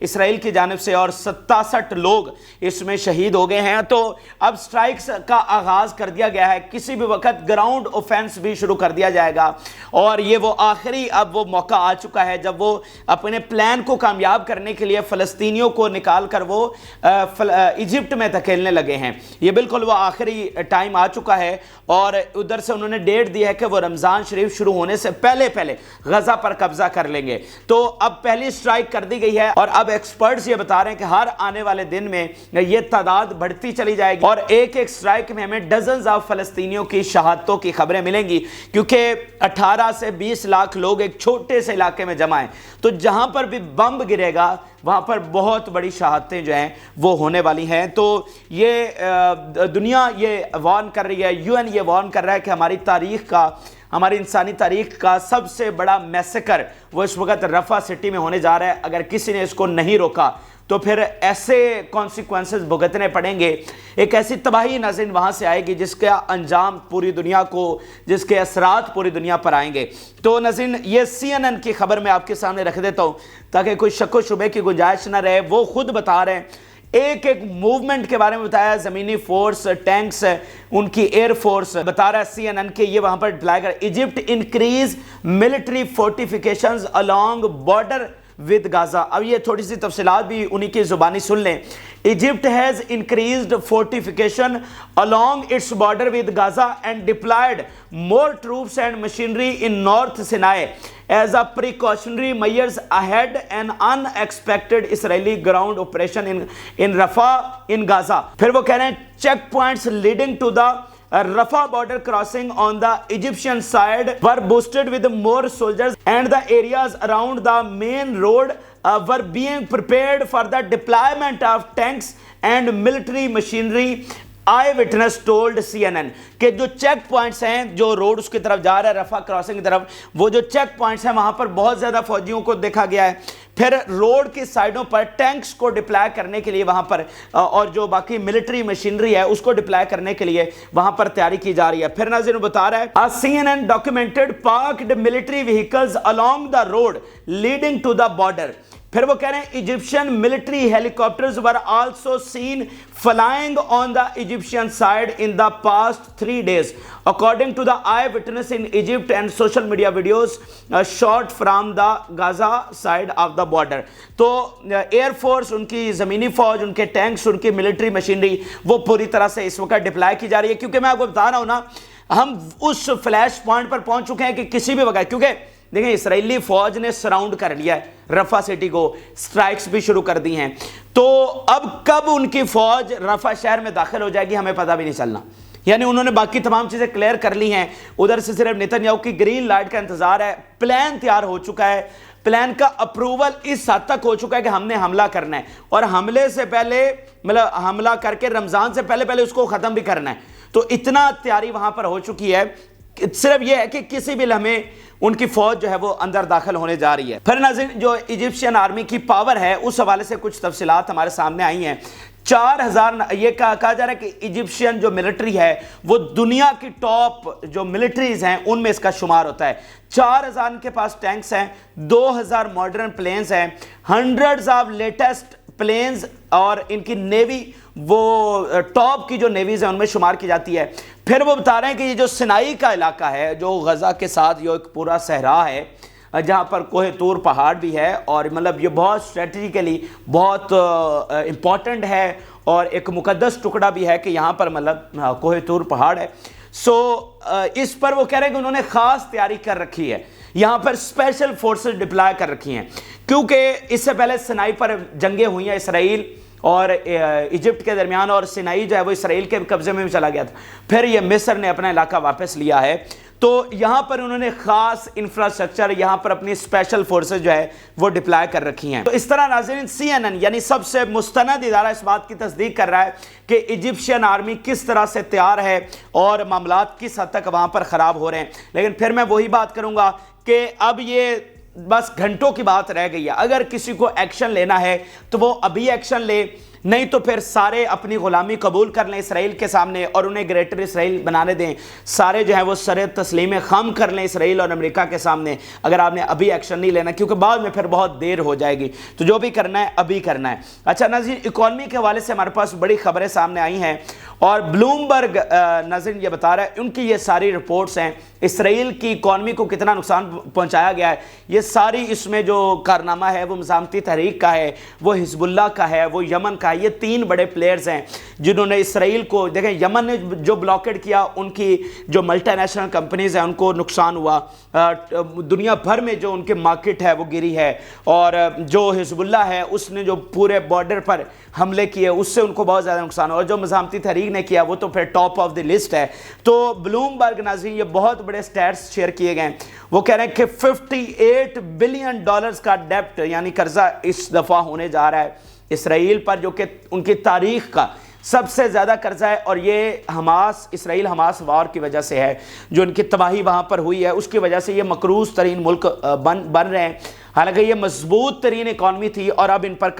اسرائیل کی جانب سے، اور 67 لوگ اس میں شہید ہو گئے ہیں۔ تو اب سٹرائکس کا آغاز کر دیا گیا ہے، کسی بھی وقت گراؤنڈ اوفینس بھی شروع کر دیا جائے گا، اور یہ وہ آخری اب وہ موقع آ چکا ہے جب وہ اپنے پلان کو کامیاب کرنے کے لیے فلسطینیوں کو نکال کر وہ ایجپٹ میں دھکیلنے لگے ہیں۔ یہ بالکل وہ آخری ٹائم آ چکا ہے، اور ادھر سے انہوں نے ڈیٹ دی ہے کہ وہ رمضان شریف شروع ہونے سے پہلے غزہ پر قبضہ کر لیں گے۔ تو اب پہلی سٹرائک کر دی گئی ہے، اور اب ایکسپرٹس یہ بتا رہے ہیں کہ ہر آنے والے دن میں یہ تعداد بڑھتی چلی جائے گی، اور ایک ایک سٹرائک میں ہمیں ڈزنز آف فلسطینیوں کی شہادتوں کی خبریں ملیں گی، کیونکہ 18 سے 20 لاکھ لوگ ایک چھوٹے سے علاقے میں جمع ہیں۔ تو جہاں پر بھی بم گرے گا وہاں پر بہت بڑی شہادتیں جو ہیں وہ ہونے والی ہیں۔ تو یہ دنیا یہ وارن کر رہی ہے، UN یہ وارن کر رہا ہے کہ ہماری انسانی تاریخ کا سب سے بڑا میسیکر وہ اس وقت رفح سٹی میں ہونے جا رہا ہے۔ اگر کسی نے اس کو نہیں روکا تو پھر ایسے کانسیکوینسز بھگتنے پڑیں گے، ایک ایسی تباہی ناظرین وہاں سے آئے گی جس کا انجام پوری دنیا کو، جس کے اثرات پوری دنیا پر آئیں گے۔ تو ناظرین یہ CNN کی خبر میں آپ کے سامنے رکھ دیتا ہوں تاکہ کوئی شک و شبے کی گنجائش نہ رہے۔ وہ خود بتا رہے ہیں، ایک ایک موومنٹ کے بارے میں بتایا، زمینی فورس، ٹینکس، ان کی ایئر فورس، بتا رہا ہے CNN کے یہ وہاں پر ڈپلائی کر Egypt increase military fortifications along border with Gaza۔ اب یہ تھوڑی سی تفصیلات بھی انہی کی زبانی سن لیں۔ Egypt has increased fortification along its border with Gaza and deployed more troops and machinery in North Sinai as a precautionary measures ahead an unexpected Israeli ground operation in Rafah in Gaza۔ پھر وہ کہہ رہے ہیں checkpoints leading to the Rafah border crossing on the Egyptian side were boosted with more soldiers, and the areas around the main road were being prepared for the deployment of tanks and military machinery۔ I witness told CNN کہ جو check points ہیں جو road اس کی طرف جا رہا ہے Rafah crossing کی طرف، وہ جو چیک پوائنٹس ہیں وہاں پر بہت زیادہ فوجیوں کو دیکھا گیا ہے۔ پھر روڈ کی سائڈوں پر ٹینکس کو ڈپلائی کرنے کے لیے وہاں پر، اور جو باقی ملٹری مشینری ہے اس کو ڈپلائی کرنے کے لیے وہاں پر تیاری کی جا رہی ہے۔ پھر ناظرین بتا رہا ہے CNN documented parked military vehicles along the road leading to the border۔ پھر وہ کہہ رہے ہیں Egyptian military helicopters were also seen flying on the Egyptian side in the past 3 days according to the eyewitness in Egypt and social media videos shot from the Gaza side of the border۔ تو air force, ان کی زمینی فوج، ان کے tanks, ان کی military machinery وہ پوری طرح سے اس وقت ڈپلائی کی جا رہی ہے، کیونکہ میں آپ کو بتا رہا ہوں نا، ہم اس فلیش پوائنٹ پر پہنچ چکے ہیں کہ کسی بھی وقت، کیونکہ دیکھیں اسرائیلی فوج نے سراؤنڈ کر لیا ہے رفح سٹی کو، سٹرائکس بھی شروع کر دی ہیں، تو اب کب ان کی فوج رفح شہر میں داخل ہو جائے گی ہمیں پتہ بھی نہیں چلنا۔ یعنی انہوں نے باقی تمام چیزیں کلیئر کر لی ہیں، ادھر سے صرف نیتن یاہو کی گرین لائٹ کا انتظار ہے۔ پلان تیار ہو چکا ہے، پلان کا اپروول اس حد تک ہو چکا ہے کہ ہم نے حملہ کرنا ہے، اور حملے سے پہلے مطلب حملہ کر کے رمضان سے پہلے اس کو ختم بھی کرنا ہے۔ تو اتنا تیاری وہاں پر ہو چکی ہے، صرف یہ ہے کہ کسی بھی لمحے ان کی فوج جو ہے وہ اندر داخل ہونے جا رہی ہے۔ پھر ناظرین جو ایجپشین آرمی کی پاور ہے اس حوالے سے کچھ تفصیلات ہمارے سامنے آئی ہیں۔ 4000 یہ کہا جا رہا ہے کہ ایجپشین جو ملٹری ہے وہ دنیا کی ٹاپ جو ملٹریز ہیں ان میں اس کا شمار ہوتا ہے۔ 4000 کے پاس ٹینکس ہیں، 2000 ماڈرن پلینز ہیں، ہنڈریڈز آف لیٹسٹ پلینز، اور ان کی نیوی وہ ٹاپ کی جو نیویز ہیں ان میں شمار کی جاتی ہے۔ پھر وہ بتا رہے ہیں کہ یہ جو سینائی کا علاقہ ہے جو غزہ کے ساتھ یہ ایک پورا صحرا ہے جہاں پر کوہ طور پہاڑ بھی ہے، اور مطلب یہ بہت اسٹریٹجیکلی بہت امپورٹنٹ ہے، اور ایک مقدس ٹکڑا بھی ہے کہ یہاں پر مطلب کوہ طور پہاڑ ہے۔ سو اس پر وہ کہہ رہے ہیں کہ انہوں نے خاص تیاری کر رکھی ہے، یہاں پر اسپیشل فورسز ڈپلائی کر رکھی ہیں، کیونکہ اس سے پہلے سینائی پر جنگیں ہوئی ہیں اسرائیل اور ایجپٹ کے درمیان، اور سینائی جو ہے وہ اسرائیل کے قبضے میں بھی چلا گیا تھا، پھر یہ مصر نے اپنا علاقہ واپس لیا ہے۔ تو یہاں پر انہوں نے خاص انفراسٹرکچر، یہاں پر اپنی اسپیشل فورسز جو ہے وہ ڈپلائی کر رکھی ہیں۔ تو اس طرح ناظرین CNN یعنی سب سے مستند ادارہ اس بات کی تصدیق کر رہا ہے کہ ایجپشین آرمی کس طرح سے تیار ہے اور معاملات کس حد تک وہاں پر خراب ہو رہے ہیں۔ لیکن پھر میں وہی بات کروں گا کہ اب یہ بس گھنٹوں کی بات رہ گئی ہے، اگر کسی کو ایکشن لینا ہے تو وہ ابھی ایکشن لے۔ نہیں تو پھر سارے اپنی غلامی قبول کر لیں اسرائیل کے سامنے اور انہیں گریٹر اسرائیل بنانے دیں، سارے جو ہے وہ سر تسلیم خم کر لیں اسرائیل اور امریکہ کے سامنے، اگر آپ نے ابھی ایکشن نہیں لینا، کیونکہ بعد میں پھر بہت دیر ہو جائے گی۔ تو جو بھی کرنا ہے ابھی کرنا ہے۔ اچھا ناظرین، اکانومی کے حوالے سے ہمارے پاس بڑی خبریں سامنے آئی ہیں، اور بلومبرگ ناظرین یہ بتا رہا ہے، ان کی یہ ساری رپورٹس ہیں، اسرائیل کی اکانومی کو کتنا نقصان پہنچایا گیا ہے، یہ ساری اس میں جو کارنامہ ہے وہ مزاحمتی تحریک کا ہے، وہ حزب اللہ کا ہے، وہ یمن کا ہے۔ یہ تین بڑے پلیئرز ہیں جنہوں نے اسرائیل کو، دیکھیں یمن نے جو بلاکیڈ کیا، ان کی جو ملٹی نیشنل کمپنیز ہیں ان کو نقصان ہوا، دنیا بھر میں جو ان کے مارکیٹ ہے وہ گری ہے، اور جو حزب اللہ ہے اس نے جو پورے بارڈر پر حملے کیے اس سے ان کو بہت زیادہ نقصان ہوا، اور جو مزاحمتی تحریک نے کیا وہ تو پھر ٹاپ آف دی لسٹ ہے۔ تو بلومبرگ ناظرین یہ بہت بڑے سٹیٹس شیئر کیے گئے ہیں، وہ کہہ رہے ہیں کہ $58 بلین کا ڈیپٹ یعنی قرضہ اس دفعہ ہونے جا رہا ہے اسرائیل پر، جو کہ ان کی تاریخ کا سب سے زیادہ قرضہ ہے، اور یہ اسرائیل حماس وار کی وجہ سے ہے، جو ان کی تباہی وہاں پر ہوئی ہے اس کی وجہ سے یہ مقروض ترین ملک بن رہے ہیں، حالانکہ یہ مضبوط ترین اکانومی تھی، اور اب ان پر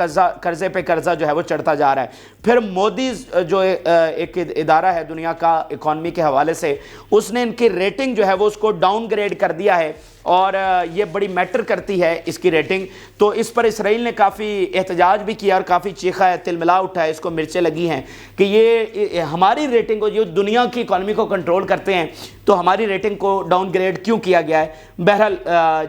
قرضے پہ قرضہ جو ہے وہ چڑھتا جا رہا ہے۔ پھر مودی جو ایک ادارہ ہے دنیا کا اکانومی کے حوالے سے، اس نے ان کی ریٹنگ جو ہے وہ اس کو ڈاؤن گریڈ کر دیا ہے، اور یہ بڑی میٹر کرتی ہے اس کی ریٹنگ۔ تو اس پر اسرائیل نے کافی احتجاج بھی کیا اور کافی چیخا ہے، تلملا اٹھا ہے، اس کو مرچیں لگی ہیں کہ یہ ہماری ریٹنگ کو، جو دنیا کی اکانومی کو کنٹرول کرتے ہیں، تو ہماری ریٹنگ کو ڈاؤن گریڈ کیوں کیا گیا ہے۔ بہرحال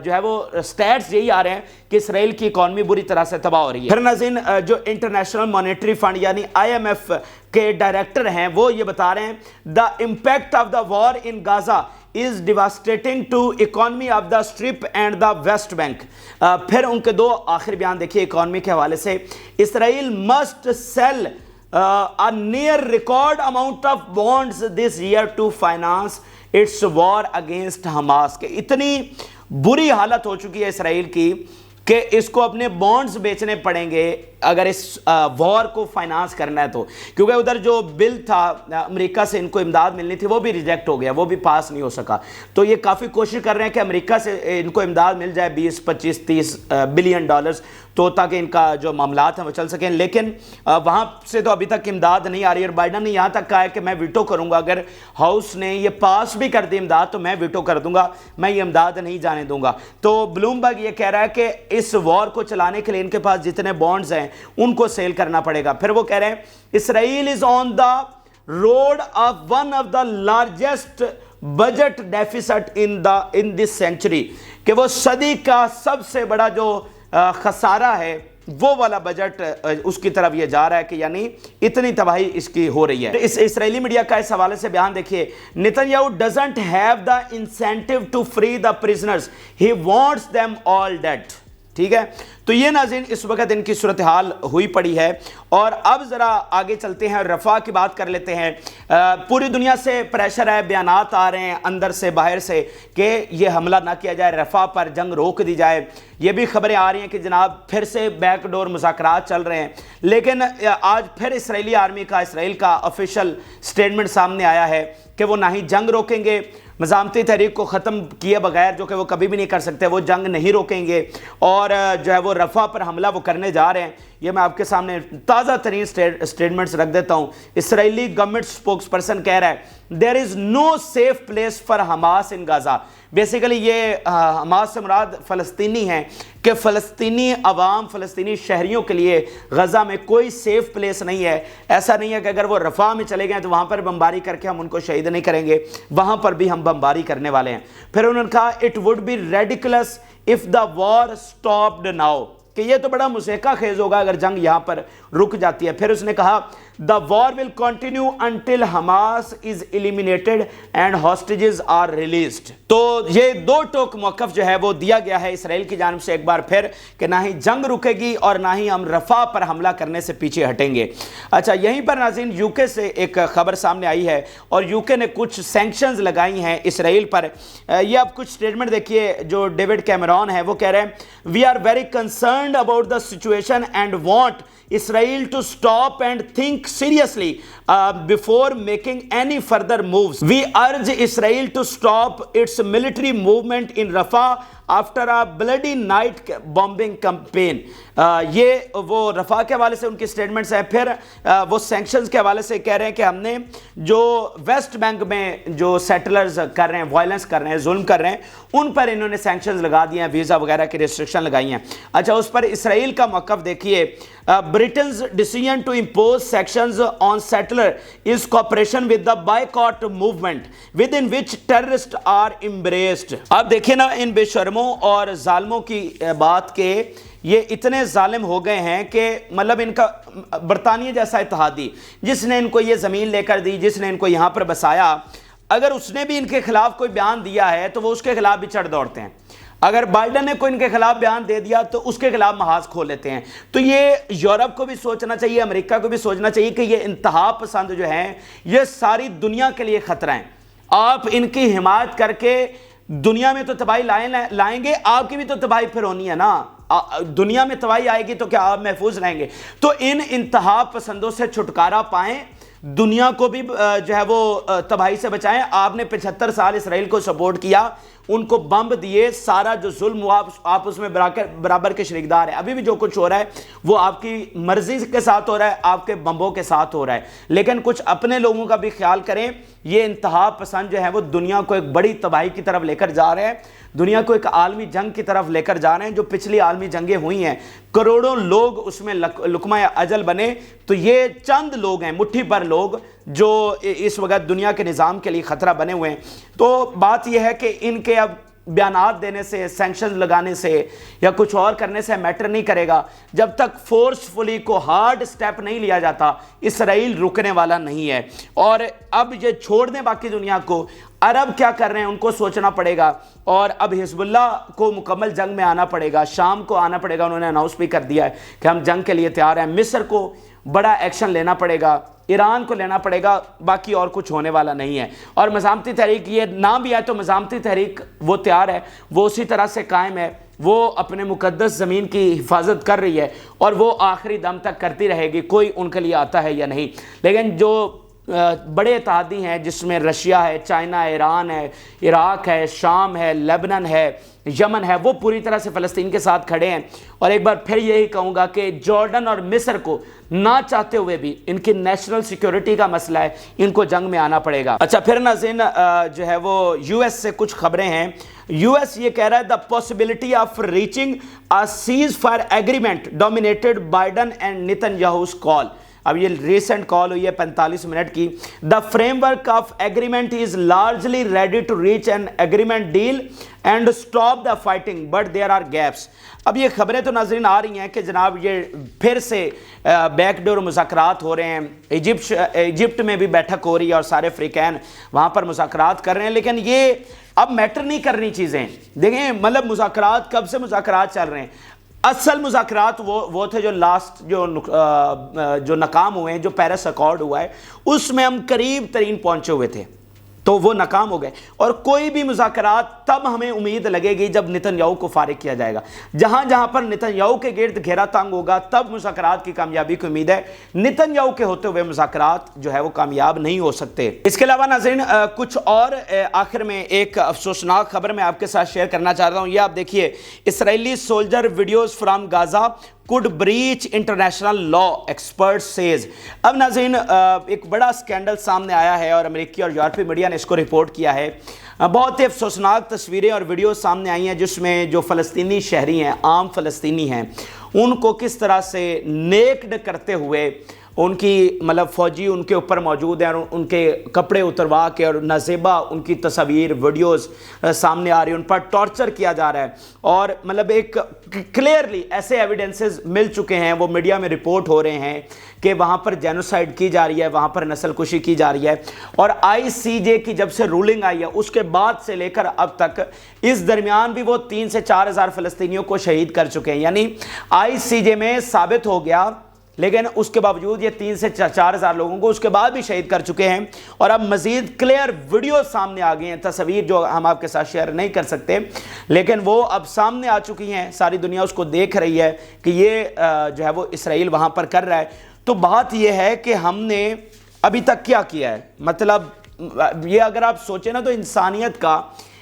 جو ہے وہ سٹیٹس یہی آ رہے ہیں کہ اسرائیل کی اکانومی بری طرح سے تباہ ہو رہی ہے۔ پھر ناظرین جو انٹرنیشنل مانیٹری فنڈ یعنی IMF کے ڈائریکٹر ہیں وہ یہ بتا رہے ہیں the impact of the war in Gaza is devastating to economy of the Strip and the West Bank۔ پھر ان کے دو آخر بیان دیکھیے اکانومی کے حوالے سے، اسرائیل must sell a near record amount of bonds this year to finance its war against Hamas۔ کہ اتنی بری حالت ہو چکی ہے اسرائیل کی کہ اس کو اپنے بانڈز بیچنے پڑیں گے اگر اس وار کو فائنانس کرنا ہے تو، کیونکہ ادھر جو بل تھا امریکہ سے ان کو امداد ملنی تھی وہ بھی ریجیکٹ ہو گیا، وہ بھی پاس نہیں ہو سکا۔ تو یہ کافی کوشش کر رہے ہیں کہ امریکہ سے ان کو امداد مل جائے 20 25 30 بلین ڈالرز، تو تاکہ ان کا جو معاملات ہیں وہ چل سکیں، لیکن وہاں سے تو ابھی تک امداد نہیں آ رہی، اور بائیڈن نے یہاں تک کہا ہے کہ میں ویٹو کروں گا، اگر ہاؤس نے یہ پاس بھی کر دی امداد تو میں ویٹو کر دوں گا، میں یہ امداد نہیں جانے دوں گا۔ تو بلومبرگ یہ کہہ رہا ہے کہ اس وار کو چلانے کے لیے ان کے پاس جتنے بانڈز ہیں ان کو سیل کرنا پڑے گا۔ پھر وہ کہہ رہے ہیں Israel is on the road of one of the largest budget deficit in this century, کہ وہ صدی کا سب سے بڑا جو خسارہ ہے وہ والا بجٹ اس کی طرف یہ جا رہا ہے، کہ یعنی اتنی تباہی اس کی ہو رہی ہے۔ اس اسرائیلی میڈیا کا اس حوالے سے بیان دیکھیے، Netanyahu doesn't have the incentive to free the prisoners, he wants them all dead. ٹھیک ہے، تو یہ ناظرین اس وقت ان کی صورتحال ہوئی پڑی ہے۔ اور اب ذرا آگے چلتے ہیں، رفح کی بات کر لیتے ہیں۔ پوری دنیا سے پریشر ہے، بیانات آ رہے ہیں اندر سے باہر سے کہ یہ حملہ نہ کیا جائے، رفح پر جنگ روک دی جائے۔ یہ بھی خبریں آ رہی ہیں کہ جناب پھر سے بیک ڈور مذاکرات چل رہے ہیں، لیکن آج پھر اسرائیلی آرمی کا، اسرائیل کا آفیشیل سٹیٹمنٹ سامنے آیا ہے کہ وہ نہ ہی جنگ روکیں گے، مزاحمتی تحریک کو ختم کیے بغیر، جو کہ وہ کبھی بھی نہیں کر سکتے، وہ جنگ نہیں روکیں گے، اور جو ہے وہ رفح پر حملہ وہ کرنے جا رہے ہیں۔ یہ میں آپ کے سامنے تازہ ترین سٹیٹمنٹس رکھ دیتا ہوں۔ اسرائیلی گورنمنٹ سپوکس پرسن کہہ رہا ہے there is no safe place for Hamas in Gaza۔ Basically یہ حماس سے مراد فلسطینی ہیں، کہ فلسطینی عوام، فلسطینی شہریوں کے لیے غزہ میں کوئی سیف پلیس نہیں ہے۔ ایسا نہیں ہے کہ اگر وہ رفح میں چلے گئے تو وہاں پر بمباری کر کے ہم ان کو شہید نہیں کریں گے، وہاں پر بھی ہم بمباری کرنے والے ہیں۔ پھر انہوں نے کہا it would be ridiculous if the war stopped now، کہ یہ تو بڑا مسیکہ خیز ہوگا اگر جنگ یہاں پر رک جاتی ہے۔ پھر اس نے کہا the war will continue until Hamas is eliminated and hostages are released۔ تو یہ دو ٹوک موقف جو ہے وہ دیا گیا ہے اسرائیل کی جانب سے ایک بار پھر، کہ نہ ہی جنگ رکے گی اور نہ ہی ہم رفح پر حملہ کرنے سے پیچھے ہٹیں گے۔ اچھا، یہیں پر ناظرین UK سے ایک خبر سامنے آئی ہے، اور UK نے کچھ سینکشنز لگائی ہیں اسرائیل پر۔ یہ آپ کچھ سٹیٹمنٹ دیکھیے جو ڈیوڈ کیمرون ہے، وہ کہہ رہے ہیں we are very concerned about the situation and want Israel to stop and think seriously before making any further moves. We urge Israel to stop its military movement in Rafah after a bloody night bombing campaign. یہ وہ Rafah کے حوالے سے ان کی statements ہیں. پھر وہ sanctions کے حوالے سے کہہ رہے ہیں کہ ہم نے جو ویسٹ بینک میں جو سیٹلرز کر رہے ہیں, وائلنس کر رہے ہیں, ظلم کر رہے ہیں, ان پر انہوں نے سینکشنز لگا دیے ہیں, ویزا وغیرہ کی ریسٹرکشن لگائی ہیں. اچھا, اس پر اسرائیل کا موقف دیکھیے. Britain's decision to impose sanctions on settler is cooperation with the boycott movement within which terrorists are embraced. اب دیکھیں نا ان بے شرموں اور ظالموں کی بات کے یہ اتنے ظالم ہو گئے ہیں کہ مطلب ان کا برطانیہ جیسا اتحادی جس نے ان کو یہ زمین لے کر دی, جس نے ان کو یہاں پر بسایا, اگر اس نے بھی ان کے خلاف کوئی بیان دیا ہے تو وہ اس کے خلاف بھی چڑھ دوڑتے ہیں. اگر بائیڈن نے کوئی ان کے خلاف بیان دے دیا تو اس کے خلاف محاذ کھول لیتے ہیں. تو یہ یورپ کو بھی سوچنا چاہیے, امریکہ کو بھی سوچنا چاہیے کہ یہ انتہا پسند جو ہیں یہ ساری دنیا کے لیے خطرہ ہیں. آپ ان کی حمایت کر کے دنیا میں تو تباہی لائیں گے, آپ کی بھی تو تباہی پھر ہونی ہے نا. دنیا میں تباہی آئے گی تو کیا آپ محفوظ رہیں گے؟ تو ان انتہا پسندوں سے چھٹکارا پائیں, دنیا کو بھی جو ہے وہ تباہی سے بچائیں. آپ نے 75 سال اسرائیل کو سپورٹ کیا, ان کو بمب دیے, سارا جو ظلم ہوا آپ اس میں برابر کے شریکدار ہیں. ابھی بھی جو کچھ ہو رہا ہے وہ آپ کی مرضی کے ساتھ ہو رہا ہے, آپ کے بمبوں کے ساتھ ہو رہا ہے. لیکن کچھ اپنے لوگوں کا بھی خیال کریں. یہ انتہا پسند جو ہے وہ دنیا کو ایک بڑی تباہی کی طرف لے کر جا رہے ہیں, دنیا کو ایک عالمی جنگ کی طرف لے کر جا رہے ہیں. جو پچھلی عالمی جنگیں ہوئی ہیں کروڑوں لوگ اس میں لقمہ اجل بنے, تو یہ چند لوگ ہیں, مٹھی بھر لوگ جو اس وقت دنیا کے نظام کے لیے خطرہ بنے ہوئے ہیں. تو بات یہ ہے کہ ان کے اب بیانات دینے سے, سینکشن لگانے سے یا کچھ اور کرنے سے میٹر نہیں کرے گا. جب تک فورسفلی کو ہارڈ سٹیپ نہیں لیا جاتا اسرائیل رکنے والا نہیں ہے. اور اب یہ چھوڑ دیں باقی دنیا کو, عرب کیا کر رہے ہیں ان کو سوچنا پڑے گا. اور اب حزب اللہ کو مکمل جنگ میں آنا پڑے گا, شام کو آنا پڑے گا. انہوں نے اناؤنس بھی کر دیا ہے کہ ہم جنگ کے لیے تیار ہیں. مصر کو بڑا ایکشن لینا پڑے گا, ایران کو لینا پڑے گا, باقی اور کچھ ہونے والا نہیں ہے. اور مزاحمتی تحریک یہ نہ بھی ہے تو مزاحمتی تحریک وہ تیار ہے, وہ اسی طرح سے قائم ہے, وہ اپنے مقدس زمین کی حفاظت کر رہی ہے اور وہ آخری دم تک کرتی رہے گی, کوئی ان کے لیے آتا ہے یا نہیں. لیکن جو بڑے اتحادی ہیں جس میں رشیا ہے, چائنا ہے, ایران ہے, عراق ہے, شام ہے, لیبنان ہے, یمن ہے, وہ پوری طرح سے فلسطین کے ساتھ کھڑے ہیں. اور ایک بار پھر یہی کہوں گا کہ جارڈن اور مصر کو نہ چاہتے ہوئے بھی ان کی نیشنل سیکیورٹی کا مسئلہ ہے, ان کو جنگ میں آنا پڑے گا. اچھا, پھر ناظرین جو ہے وہ یو ایس سے کچھ خبریں ہیں. یو ایس یہ کہہ رہا ہے the possibility of reaching a ceasefire agreement dominated Biden and Netanyahu's call. اب یہ ریسنٹ کال ہوئی ہے 45 منٹ کی. The framework of agreement is largely ready to reach an agreement deal and stop the fighting but there are gaps. اب یہ خبریں تو ناظرین آ رہی ہیں کہ جناب یہ پھر سے بیک ڈور مذاکرات ہو رہے ہیں. ایجپٹ میں بھی بیٹھک ہو رہی ہے اور سارے فریقین وہاں پر مذاکرات کر رہے ہیں. لیکن یہ اب میٹر نہیں کرنی چیزیں. دیکھیں مطلب مذاکرات کب سے مذاکرات چل رہے ہیں. اصل مذاکرات وہ تھے جو لاسٹ جو ناکام ہوئے ہیں, جو پیرس اکارڈ ہوا ہے اس میں ہم قریب ترین پہنچے ہوئے تھے, تو وہ ناکام ہو گئے. اور کوئی بھی مذاکرات تب ہمیں امید لگے گی جب نتن یاہو کو فارغ کیا جائے گا. جہاں جہاں پر نتن یاہو کے گرد گھیرا تنگ ہوگا تب مذاکرات کی کامیابی کی امید ہے. نتن یاہو کے ہوتے ہوئے مذاکرات جو ہے وہ کامیاب نہیں ہو سکتے. اس کے علاوہ ناظرین کچھ اور آخر میں ایک افسوسناک خبر میں آپ کے ساتھ شیئر کرنا چاہتا ہوں. یہ آپ دیکھیے, Israeli soldier videos from Gaza could breach international law expert says. اب ناظرین ایک بڑا سکینڈل سامنے آیا ہے اور امریکی اور یورپی میڈیا نے اس کو رپورٹ کیا ہے. بہت ہی افسوسناک تصویریں اور ویڈیوز سامنے آئی ہیں جس میں جو فلسطینی شہری ہیں, عام فلسطینی ہیں, ان کو کس طرح سے نیکڈ کرتے ہوئے ان کی مطلب فوجی ان کے اوپر موجود ہیں اور ان کے کپڑے اتروا کے اور نازیبا ان کی تصاویر ویڈیوز سامنے آ رہی ہیں, ان پر ٹارچر کیا جا رہا ہے. اور مطلب ایک کلیئرلی ایسے ایویڈنسز مل چکے ہیں, وہ میڈیا میں رپورٹ ہو رہے ہیں کہ وہاں پر جینوسائیڈ کی جا رہی ہے, وہاں پر نسل کشی کی جا رہی ہے. اور ICJ کی جب سے رولنگ آئی ہے اس کے بعد سے لے کر اب تک اس درمیان بھی وہ 3 سے 4 ہزار فلسطینیوں کو شہید کر چکے ہیں. یعنی ICJ میں ثابت ہو گیا, لیکن اس کے باوجود یہ 3 سے 4 ہزار لوگوں کو اس کے بعد بھی شہید کر چکے ہیں. اور اب مزید کلیئر ویڈیو سامنے آ گئی ہیں, تصاویر جو ہم آپ کے ساتھ شیئر نہیں کر سکتے لیکن وہ اب سامنے آ چکی ہیں, ساری دنیا اس کو دیکھ رہی ہے کہ یہ جو ہے وہ اسرائیل وہاں پر کر رہا ہے. تو بات یہ ہے کہ ہم نے ابھی تک کیا کیا ہے. مطلب یہ اگر آپ سوچیں نا تو انسانیت کا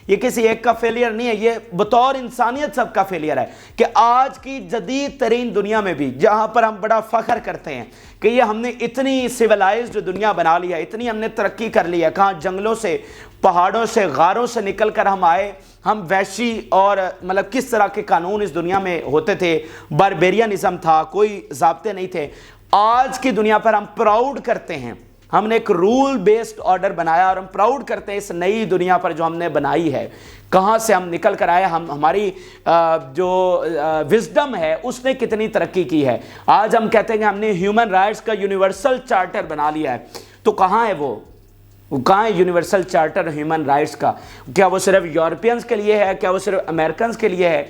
یہ کسی ایک کا فیلئر نہیں ہے، یہ بطور انسانیت سب کا فیلئر ہے کہ آج کی جدید ترین دنیا میں بھی جہاں پر ہم بڑا فخر کرتے ہیں کہ یہ ہم نے اتنی سیولائزڈ دنیا بنا لیا، اتنی ہم نے ترقی کر لی ہے، کہاں جنگلوں سے، پہاڑوں سے، غاروں سے نکل کر ہم آئے، ہم وحشی اور مطلب کس طرح کے قانون اس دنیا میں ہوتے تھے، باربیرینزم تھا، کوئی ضابطے نہیں تھے۔ آج کی دنیا پر ہم پراؤڈ کرتے ہیں، ہم نے ایک رول بیسڈ آرڈر بنایا اور ہم پراؤڈ کرتے ہیں اس نئی دنیا پر جو ہم نے بنائی ہے، کہاں سے ہم نکل کر آئے، ہماری جو وزڈم ہے اس نے کتنی ترقی کی ہے۔ آج ہم کہتے ہیں کہ ہم نے ہیومن رائٹس کا یونیورسل چارٹر بنا لیا ہے، تو کہاں ہے وہ کہاں ہے یونیورسل چارٹر ہیومن رائٹس کا؟ کیا وہ صرف یورپینز کے لیے ہے؟ کیا وہ صرف امریکنز کے لیے ہے؟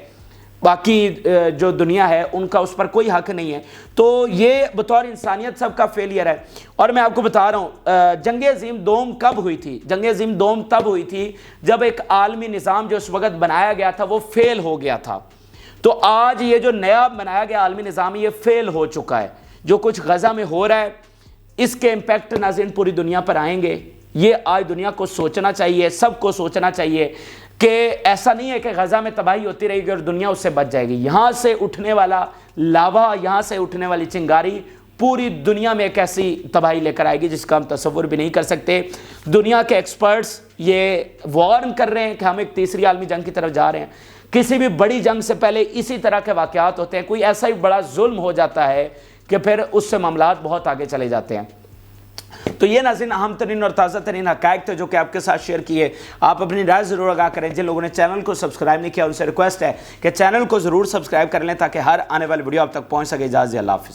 باقی جو دنیا ہے ان کا اس پر کوئی حق نہیں ہے۔ تو یہ بطور انسانیت سب کا فیلئر ہے۔ اور میں آپ کو بتا رہا ہوں جنگ عظیم دوم کب ہوئی تھی؟ جنگ عظیم دوم تب ہوئی تھی جب ایک عالمی نظام جو اس وقت بنایا گیا تھا وہ فیل ہو گیا تھا۔ تو آج یہ جو نیا بنایا گیا عالمی نظام یہ فیل ہو چکا ہے۔ جو کچھ غزہ میں ہو رہا ہے اس کے امپیکٹ ناظرین پوری دنیا پر آئیں گے۔ یہ آج دنیا کو سوچنا چاہیے، سب کو سوچنا چاہیے کہ ایسا نہیں ہے کہ غزہ میں تباہی ہوتی رہے گی اور دنیا اس سے بچ جائے گی۔ یہاں سے اٹھنے والا لاوا، یہاں سے اٹھنے والی چنگاری پوری دنیا میں ایک ایسی تباہی لے کر آئے گی جس کا ہم تصور بھی نہیں کر سکتے۔ دنیا کے ایکسپرٹس یہ وارن کر رہے ہیں کہ ہم ایک تیسری عالمی جنگ کی طرف جا رہے ہیں۔ کسی بھی بڑی جنگ سے پہلے اسی طرح کے واقعات ہوتے ہیں، کوئی ایسا ہی بڑا ظلم ہو جاتا ہے کہ پھر اس سے معاملات بہت آگے چلے جاتے ہیں۔ تو یہ ناظرین اہم ترین اور تازہ ترین حقائق تھے جو کہ آپ کے ساتھ شیئر کیے۔ آپ اپنی رائے ضرور آگاہ کریں۔ جن لوگوں نے چینل کو سبسکرائب نہیں کیا ان سے ریکویسٹ ہے کہ چینل کو ضرور سبسکرائب کر لیں تاکہ ہر آنے والی ویڈیو آپ تک پہنچ سکے۔ اجازت اللہ حافظ۔